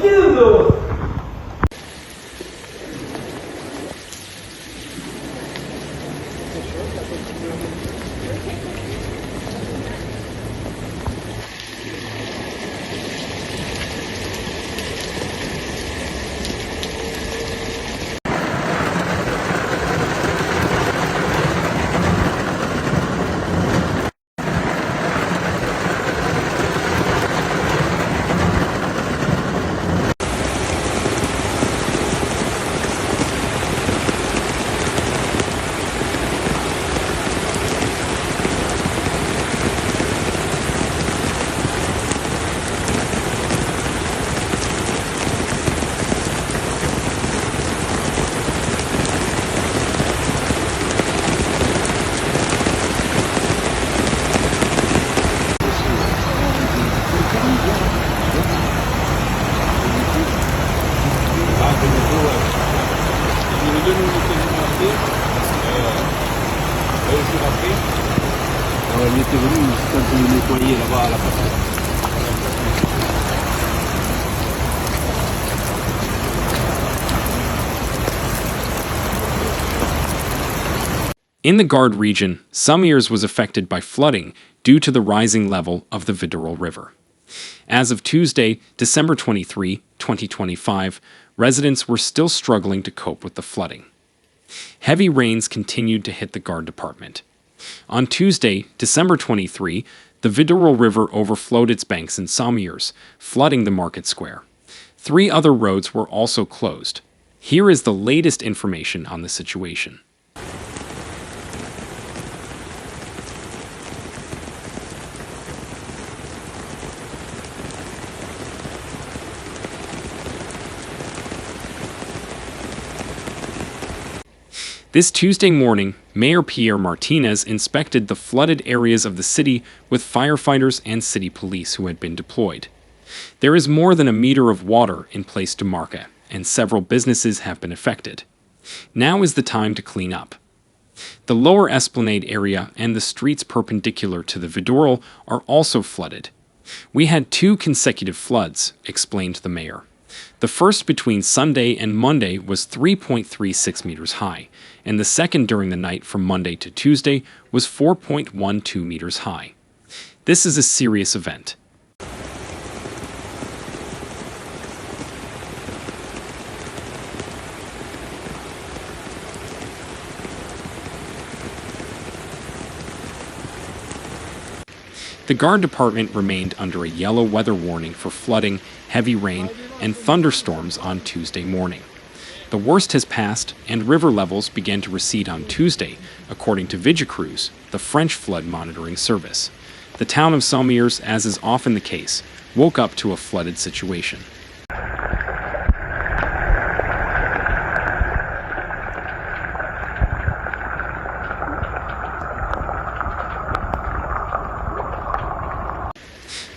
tranquilo! Il était venu quand il nettoyait là-bas à la façade. In the Gard region, Sommières was affected by flooding due to the rising level of the Vidourle River. As of Tuesday, December 23, 2025, residents were still struggling to cope with the flooding. Heavy rains continued to hit the Gard department. On Tuesday, December 23, the Vidourle River overflowed its banks in Sommières, flooding the market square. 3 other roads were also closed. Here is the latest information on the situation. This Tuesday morning, Mayor Pierre Martinez inspected the flooded areas of the city with firefighters and city police who had been deployed. There is more than a meter of water in Place de Marca, and several businesses have been affected. Now is the time to clean up. The lower esplanade area and the streets perpendicular to the Vidourle are also flooded. We had 2 consecutive floods, explained the mayor. The first between Sunday and Monday was 3.36 meters high, and the second during the night from Monday to Tuesday was 4.12 meters high. This is a serious event. The Gard department remained under a yellow weather warning for flooding, heavy rain, and thunderstorms on Tuesday morning. The worst has passed, and river levels began to recede on Tuesday, according to Vigicruise, the French flood monitoring service. The town of Sommières, as is often the case, woke up to a flooded situation.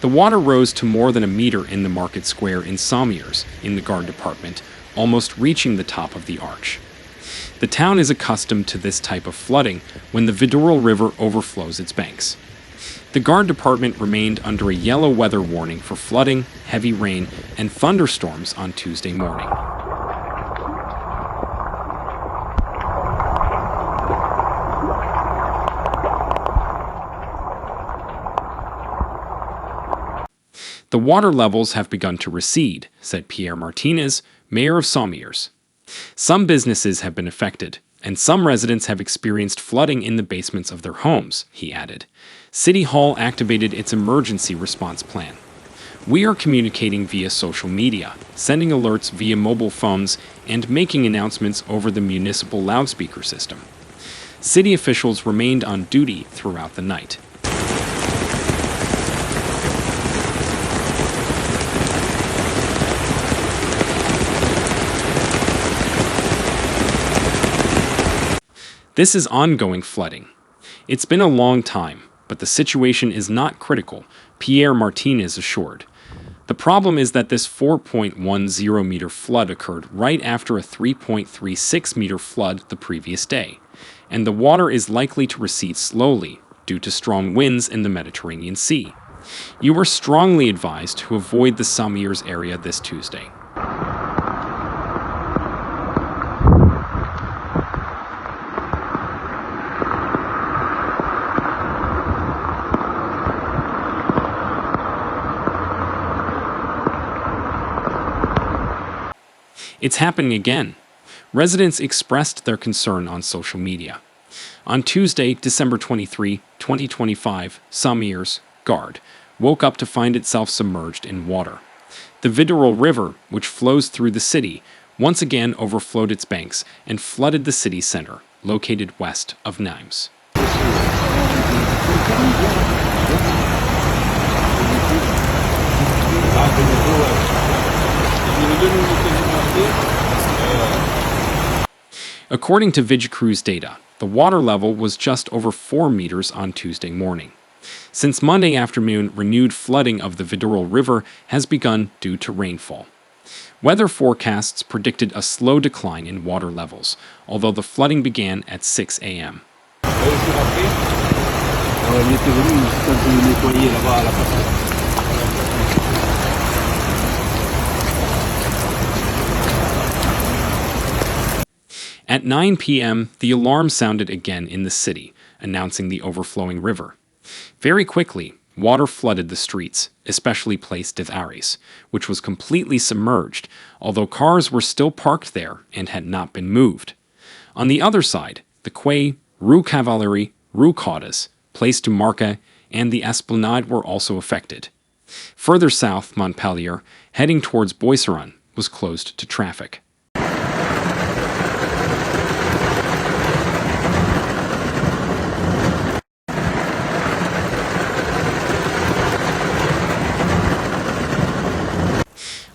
The water rose to more than a meter in the market square in Sommières, in the Gard department, almost reaching the top of the arch. The town is accustomed to this type of flooding when the Vidourle River overflows its banks. The Gard department remained under a yellow weather warning for flooding, heavy rain, and thunderstorms on Tuesday morning. The water levels have begun to recede, said Pierre Martinez, mayor of Sommières. Some businesses have been affected, and some residents have experienced flooding in the basements of their homes, he added. City Hall activated its emergency response plan. We are communicating via social media, sending alerts via mobile phones, and making announcements over the municipal loudspeaker system. City officials remained on duty throughout the night. This is ongoing flooding. It's been a long time, but the situation is not critical, Pierre Martinez assured. The problem is that this 4.10 meter flood occurred right after a 3.36 meter flood the previous day, and the water is likely to recede slowly due to strong winds in the Mediterranean Sea. You are strongly advised to avoid the Sommières area this Tuesday. It's happening again. Residents expressed their concern on social media. On Tuesday, December 23, 2025, Sommières, Gard, woke up to find itself submerged in water. The Vidourle River, which flows through the city, once again overflowed its banks and flooded the city center, located west of Nimes. According to Vidourle's data, the water level was just over 4 meters on Tuesday morning. Since Monday afternoon, renewed flooding of the Vidourle River has begun due to rainfall. Weather forecasts predicted a slow decline in water levels, although the flooding began at 6 a.m. At 9 p.m., the alarm sounded again in the city, announcing the overflowing river. Very quickly, water flooded the streets, especially Place des Arrêts, which was completely submerged, although cars were still parked there and had not been moved. On the other side, the Quai, Rue Cavalerie, Rue Caudas, Place du Marquet, and the Esplanade were also affected. Further south, Montpellier, heading towards Boisseron, was closed to traffic.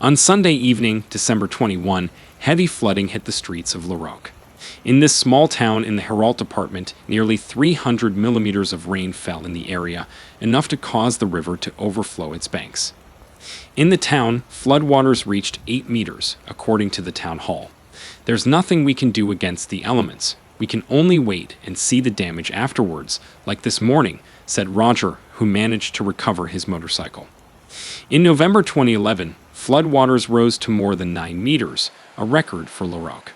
On Sunday evening, December 21, heavy flooding hit the streets of Laroque. In this small town in the Hérault department, nearly 300 millimeters of rain fell in the area, enough to cause the river to overflow its banks. In the town, floodwaters reached 8 meters, according to the town hall. There's nothing we can do against the elements. We can only wait and see the damage afterwards, like this morning, said Roger, who managed to recover his motorcycle. In November 2011, floodwaters rose to more than 9 meters, a record for Laroque.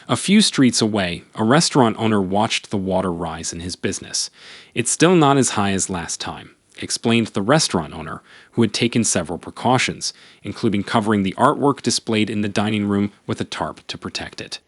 A few streets away, a restaurant owner watched the water rise in his business. It's still not as high as last time, explained the restaurant owner, who had taken several precautions, including covering the artwork displayed in the dining room with a tarp to protect it.